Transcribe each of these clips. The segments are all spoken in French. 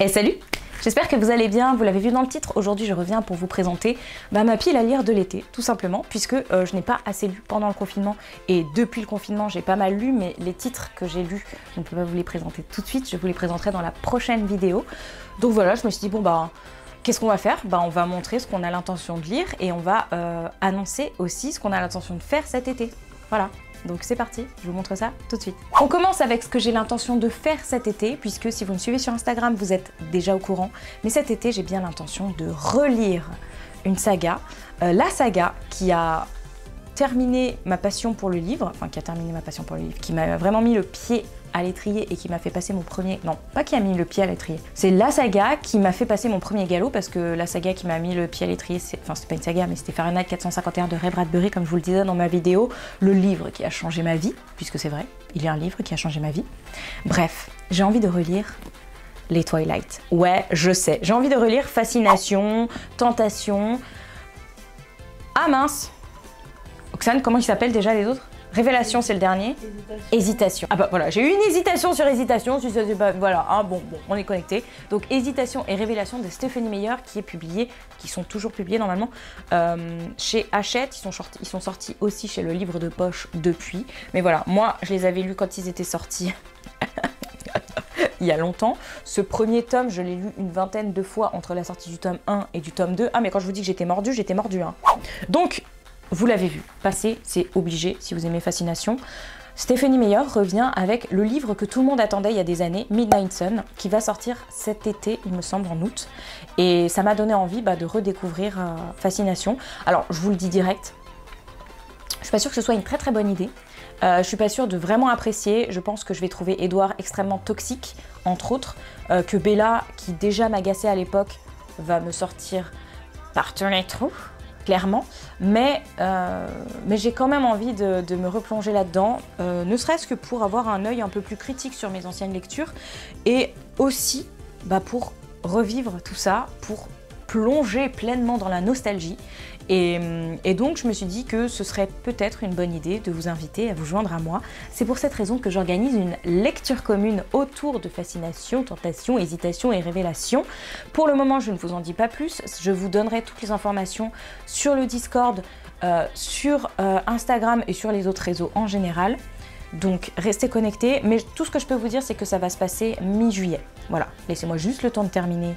Et salut! J'espère que vous allez bien, vous l'avez vu dans le titre, aujourd'hui je reviens pour vous présenter ma pile à lire de l'été, tout simplement, puisque je n'ai pas assez lu pendant le confinement, et depuis le confinement j'ai pas mal lu, mais les titres que j'ai lus, je ne peux pas vous les présenter tout de suite, je vous les présenterai dans la prochaine vidéo. Donc voilà, je me suis dit, bon bah, qu'est-ce qu'on va faire? Bah on va montrer ce qu'on a l'intention de lire, et on va annoncer aussi ce qu'on a l'intention de faire cet été. Voilà. Donc c'est parti, je vous montre ça tout de suite. On commence avec ce que j'ai l'intention de faire cet été, puisque si vous me suivez sur Instagram, vous êtes déjà au courant. Mais cet été, j'ai bien l'intention de relire une saga. La saga qui a terminé ma passion pour le livre, qui m'a vraiment mis le pied à l'étrier et qui m'a fait passer mon premier... Non, pas qui a mis le pied à l'étrier. C'est la saga qui m'a fait passer mon premier galop, parce que la saga qui m'a mis le pied à l'étrier, enfin c'était pas une saga, mais c'était Fahrenheit 451 de Ray Bradbury, comme je vous le disais dans ma vidéo, le livre qui a changé ma vie, puisque c'est vrai, il y a un livre qui a changé ma vie. Bref, j'ai envie de relire les Twilight. Ouais, je sais, j'ai envie de relire Fascination, Tentation... Ah mince! Oxane, comment ils s'appellent déjà les autres? Révélation, c'est le dernier. Hésitation. Ah bah voilà, j'ai eu une hésitation sur Hésitation, si ça c'est pas... Voilà, hein, bon, on est connecté. Donc Hésitation et Révélation de Stephanie Meyer, qui est publié, qui sont toujours publiés normalement, chez Hachette. Ils sont sortis aussi chez le livre de poche depuis. Mais voilà, moi, je les avais lus quand ils étaient sortis. Il y a longtemps. Ce premier tome, je l'ai lu une vingtaine de fois entre la sortie du tome 1 et du tome 2. Ah, mais quand je vous dis que j'étais mordue, hein. Donc... Vous l'avez vu, passer, c'est obligé si vous aimez Fascination. Stephanie Meyer revient avec le livre que tout le monde attendait il y a des années, Midnight Sun, qui va sortir cet été, il me semble, en août. Et ça m'a donné envie de redécouvrir Fascination. Alors, je vous le dis direct, je suis pas sûre que ce soit une très très bonne idée. Je suis pas sûre de vraiment apprécier. Je pense que je vais trouver Edward extrêmement toxique, entre autres. Que Bella, qui déjà m'agaçait à l'époque, va me sortir par les trous. Clairement, mais j'ai quand même envie de me replonger là-dedans, ne serait-ce que pour avoir un œil un peu plus critique sur mes anciennes lectures, et aussi pour revivre tout ça, pour plonger pleinement dans la nostalgie. Et donc je me suis dit que ce serait peut-être une bonne idée de vous inviter à vous joindre à moi. C'est pour cette raison que j'organise une lecture commune autour de Fascination, Tentation, Hésitation et Révélation. Pour le moment, je ne vous en dis pas plus. Je vous donnerai toutes les informations sur le Discord, sur Instagram et sur les autres réseaux en général. Donc restez connectés, mais tout ce que je peux vous dire, c'est que ça va se passer mi-juillet. Voilà, laissez-moi juste le temps de terminer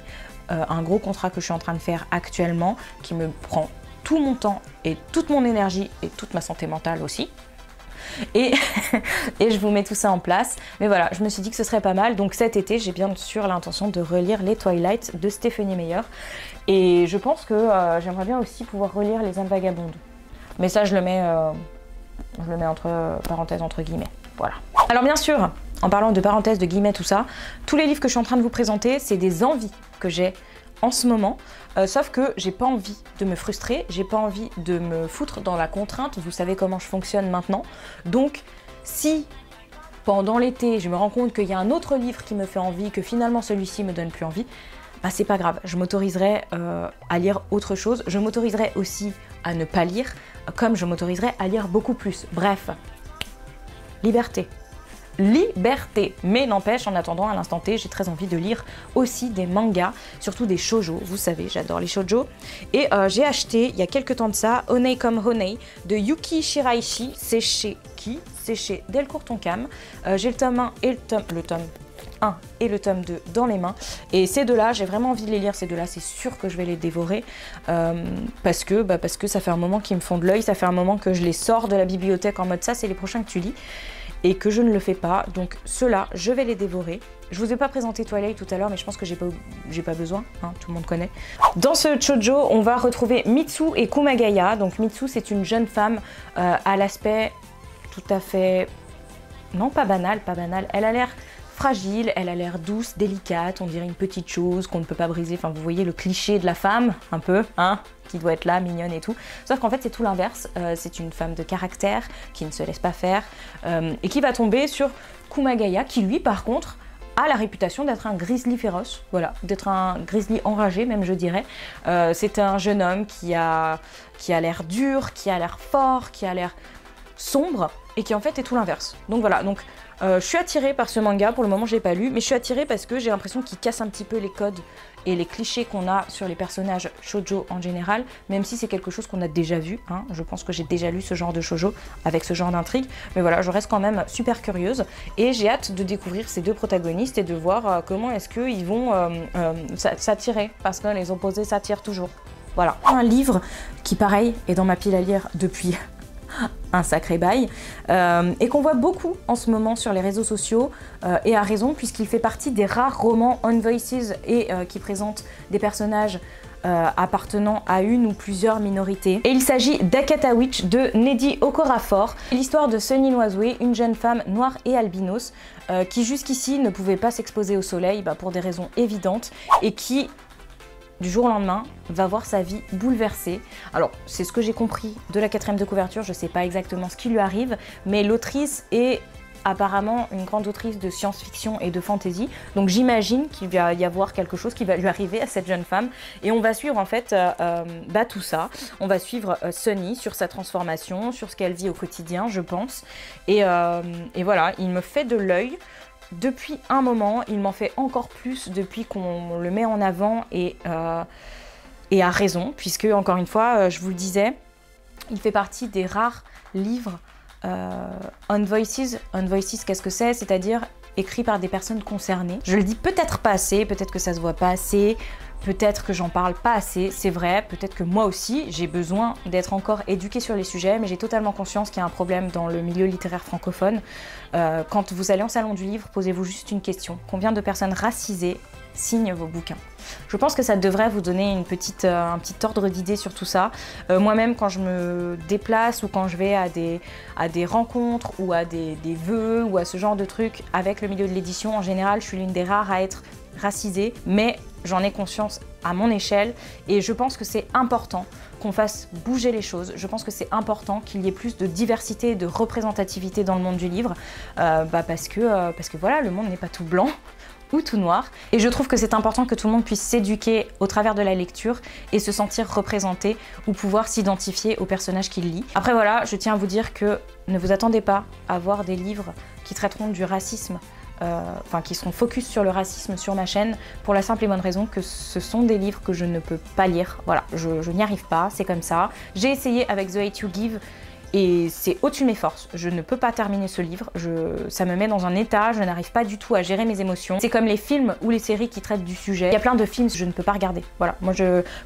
un gros contrat que je suis en train de faire actuellement, qui me prend tout mon temps et toute mon énergie et toute ma santé mentale aussi. Et je vous mets tout ça en place. Mais voilà, je me suis dit que ce serait pas mal. Donc cet été, j'ai bien sûr l'intention de relire les Twilight de Stephanie Meyer. Et je pense que j'aimerais bien aussi pouvoir relire Les Âmes Vagabondes. Mais ça, je le mets entre parenthèses, entre guillemets. Voilà. Alors bien sûr, en parlant de parenthèses, de guillemets, tout ça, tous les livres que je suis en train de vous présenter, c'est des envies que j'ai en ce moment, sauf que j'ai pas envie de me frustrer, j'ai pas envie de me foutre dans la contrainte, vous savez comment je fonctionne maintenant. Donc si pendant l'été je me rends compte qu'il y a un autre livre qui me fait envie, que finalement celui-ci me donne plus envie, c'est pas grave, je m'autoriserai à lire autre chose, je m'autoriserai aussi à ne pas lire, comme je m'autoriserai à lire beaucoup plus. Bref, liberté. Liberté, mais n'empêche, en attendant, à l'instant T, j'ai très envie de lire aussi des mangas, surtout des shoujo, vous savez, j'adore les shoujo. Et j'ai acheté, il y a quelques temps de ça, Honey Come Honey de Yuki Shiraishi. C'est chez qui? C'est chez Delcourt Tonkam. J'ai le tome 1 et le tome 1 et le tome 2 dans les mains. Et ces deux-là, j'ai vraiment envie de les lire, ces deux-là, c'est sûr que je vais les dévorer. Parce que ça fait un moment qu'ils me font de l'œil, ça fait un moment que je les sors de la bibliothèque en mode ça, c'est les prochains que tu lis. Et que je ne le fais pas, donc ceux-là, je vais les dévorer. Je vous ai pas présenté Twilight tout à l'heure, mais je pense que j'ai pas besoin, hein, tout le monde connaît. Dans ce shoujo, on va retrouver Mitsu et Kumagaya. Donc Mitsu, c'est une jeune femme à l'aspect tout à fait... Non, pas banal, elle a l'air fragile, elle a l'air douce, délicate, on dirait une petite chose qu'on ne peut pas briser. Enfin, vous voyez le cliché de la femme, un peu, hein, qui doit être là, mignonne et tout. Sauf qu'en fait, c'est tout l'inverse. C'est une femme de caractère, qui ne se laisse pas faire, et qui va tomber sur Kumagaya, qui lui, par contre, a la réputation d'être un grizzly féroce, voilà, d'être un grizzly enragé même, je dirais. C'est un jeune homme qui a l'air dur, qui a l'air fort, qui a l'air sombre, et qui en fait est tout l'inverse. Donc voilà, donc je suis attirée par ce manga, pour le moment je l'ai pas lu, mais je suis attirée parce que j'ai l'impression qu'il casse un petit peu les codes et les clichés qu'on a sur les personnages shoujo en général, même si c'est quelque chose qu'on a déjà vu, hein. Je pense que j'ai déjà lu ce genre de shoujo avec ce genre d'intrigue, mais voilà, je reste quand même super curieuse et j'ai hâte de découvrir ces deux protagonistes et de voir comment est-ce qu'ils vont s'attirer, parce que les opposés s'attirent toujours. Voilà, un livre qui pareil est dans ma pile à lire depuis un sacré bail, et qu'on voit beaucoup en ce moment sur les réseaux sociaux, et à raison, puisqu'il fait partie des rares romans on voices et qui présentent des personnages appartenant à une ou plusieurs minorités. Et il s'agit d'Akata Witch de Nnedi Okorafor, l'histoire de Sunny Noizue, une jeune femme noire et albinos qui jusqu'ici ne pouvait pas s'exposer au soleil pour des raisons évidentes et qui du jour au lendemain, va voir sa vie bouleversée. Alors, c'est ce que j'ai compris de la 4e de couverture, je sais pas exactement ce qui lui arrive, mais l'autrice est apparemment une grande autrice de science-fiction et de fantasy, donc j'imagine qu'il va y avoir quelque chose qui va lui arriver à cette jeune femme, et on va suivre en fait tout ça. On va suivre Sunny sur sa transformation, sur ce qu'elle vit au quotidien, je pense, et voilà, il me fait de l'œil. Depuis un moment, il m'en fait encore plus depuis qu'on le met en avant et à raison, puisque encore une fois, je vous le disais, il fait partie des rares livres on voices. On voices, qu'est-ce que c'est? C'est-à-dire écrit par des personnes concernées. Je le dis peut-être pas assez, peut-être que ça se voit pas assez, peut-être que j'en parle pas assez, c'est vrai, peut-être que moi aussi j'ai besoin d'être encore éduquée sur les sujets, mais j'ai totalement conscience qu'il y a un problème dans le milieu littéraire francophone. Quand vous allez en salon du livre, posez-vous juste une question. Combien de personnes racisées signent vos bouquins? Je pense que ça devrait vous donner un petit ordre d'idée sur tout ça. Moi-même, quand je me déplace ou quand je vais à des rencontres ou à des vœux ou à ce genre de trucs avec le milieu de l'édition, en général, je suis l'une des rares à être racisée, mais j'en ai conscience à mon échelle et je pense que c'est important qu'on fasse bouger les choses. Je pense que c'est important qu'il y ait plus de diversité et de représentativité dans le monde du livre, parce que voilà, le monde n'est pas tout blanc ou tout noir. Et je trouve que c'est important que tout le monde puisse s'éduquer au travers de la lecture et se sentir représenté ou pouvoir s'identifier au personnage qu'il lit. Après voilà, je tiens à vous dire que ne vous attendez pas à voir des livres qui traiteront du racisme, qui seront focus sur le racisme sur ma chaîne, pour la simple et bonne raison que ce sont des livres que je ne peux pas lire. Voilà, je n'y arrive pas, c'est comme ça. J'ai essayé avec The Hate You Give, et c'est au-dessus de mes forces. Je ne peux pas terminer ce livre, ça me met dans un état, je n'arrive pas du tout à gérer mes émotions. C'est comme les films ou les séries qui traitent du sujet. Il y a plein de films que je ne peux pas regarder. Voilà, moi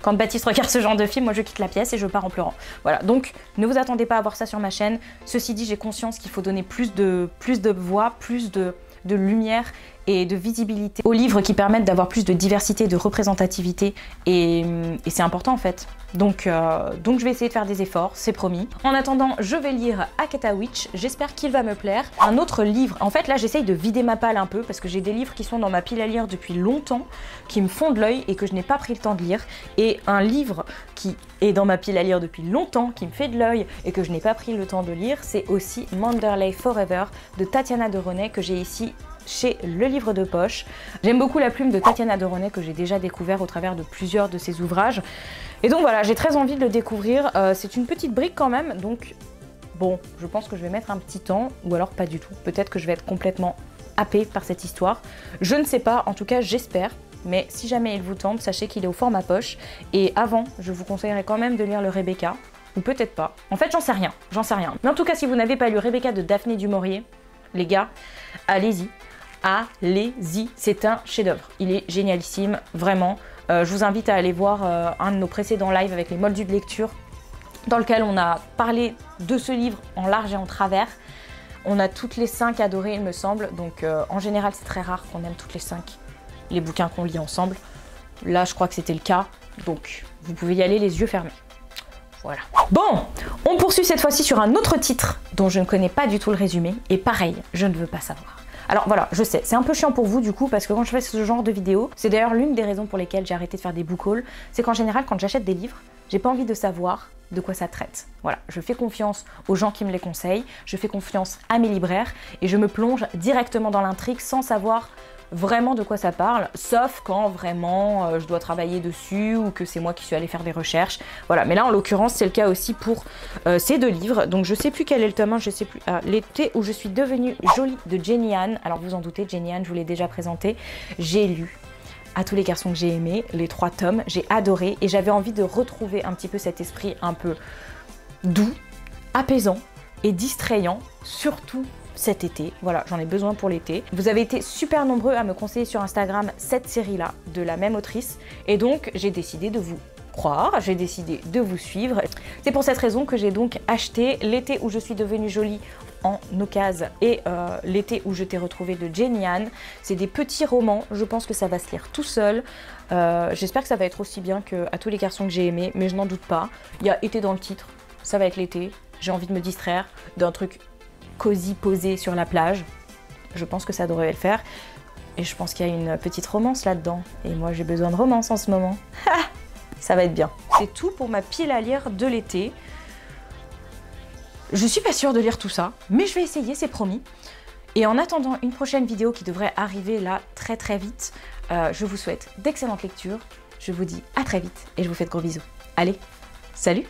quand Baptiste regarde ce genre de film, moi je quitte la pièce et je pars en pleurant. Voilà, donc ne vous attendez pas à voir ça sur ma chaîne. Ceci dit, j'ai conscience qu'il faut donner plus de voix, plus de lumière et de visibilité aux livres qui permettent d'avoir plus de diversité, de représentativité, et c'est important en fait. Donc je vais essayer de faire des efforts, c'est promis. En attendant, je vais lire Akata Witch, j'espère qu'il va me plaire. Un autre livre, en fait là j'essaye de vider ma palle un peu parce que j'ai des livres qui sont dans ma pile à lire depuis longtemps, qui me font de l'œil et que je n'ai pas pris le temps de lire. Et un livre qui est dans ma pile à lire depuis longtemps, qui me fait de l'œil et que je n'ai pas pris le temps de lire, c'est aussi Manderley Forever de Tatiana de René, que j'ai ici chez Le Livre de Poche. J'aime beaucoup la plume de Tatiana de René que j'ai déjà découvert au travers de plusieurs de ses ouvrages. Et donc voilà, j'ai très envie de le découvrir. C'est une petite brique quand même, donc bon, je pense que je vais mettre un petit temps, ou alors pas du tout. Peut-être que je vais être complètement happée par cette histoire. Je ne sais pas, en tout cas j'espère. Mais si jamais il vous tente, sachez qu'il est au format poche. Et avant, je vous conseillerais quand même de lire le Rebecca, ou peut-être pas. En fait, j'en sais rien. Mais en tout cas, si vous n'avez pas lu Rebecca de Daphné du Maurier, les gars, allez-y. Allez-y, c'est un chef-d'œuvre. Il est génialissime, vraiment. Je vous invite à aller voir un de nos précédents lives avec les moldus de lecture, dans lequel on a parlé de ce livre en large et en travers. On a toutes les 5 adoré, il me semble. Donc en général, c'est très rare qu'on aime toutes les 5 les bouquins qu'on lit ensemble. Là, je crois que c'était le cas. Donc vous pouvez y aller les yeux fermés. Voilà. Bon, on poursuit cette fois-ci sur un autre titre dont je ne connais pas du tout le résumé. Et pareil, je ne veux pas savoir. Alors voilà, je sais, c'est un peu chiant pour vous du coup, parce que quand je fais ce genre de vidéos, c'est d'ailleurs l'une des raisons pour lesquelles j'ai arrêté de faire des book hauls, c'est qu'en général, quand j'achète des livres, j'ai pas envie de savoir de quoi ça traite. Voilà, je fais confiance aux gens qui me les conseillent, je fais confiance à mes libraires, et je me plonge directement dans l'intrigue sans savoir vraiment de quoi ça parle, sauf quand vraiment je dois travailler dessus ou que c'est moi qui suis allée faire des recherches. Voilà, mais là en l'occurrence c'est le cas aussi pour ces 2 livres. Donc je sais plus quel est le tome 1, je sais plus. L'été où je suis devenue jolie de Jenny Han. Alors vous en doutez, Jenny Han, je vous l'ai déjà présenté. J'ai lu À tous les garçons que j'ai aimés, les 3 tomes, j'ai adoré et j'avais envie de retrouver un petit peu cet esprit un peu doux, apaisant et distrayant, surtout cet été. Voilà, j'en ai besoin pour l'été. Vous avez été super nombreux à me conseiller sur Instagram cette série-là, de la même autrice, et donc j'ai décidé de vous croire, j'ai décidé de vous suivre. C'est pour cette raison que j'ai donc acheté L'été où je suis devenue jolie en occasion et L'été où je t'ai retrouvé de Jenny Han. C'est des petits romans, je pense que ça va se lire tout seul. J'espère que ça va être aussi bien que À tous les garçons que j'ai aimés, mais je n'en doute pas. Il y a été dans le titre, ça va être l'été. J'ai envie de me distraire d'un truc cosy posé sur la plage. Je pense que ça devrait le faire. Et je pense qu'il y a une petite romance là-dedans. Et moi, j'ai besoin de romance en ce moment. Ça va être bien. C'est tout pour ma pile à lire de l'été. Je suis pas sûre de lire tout ça, mais je vais essayer, c'est promis. Et en attendant une prochaine vidéo qui devrait arriver là très très vite, je vous souhaite d'excellentes lectures. Je vous dis à très vite et je vous fais de gros bisous. Allez, salut!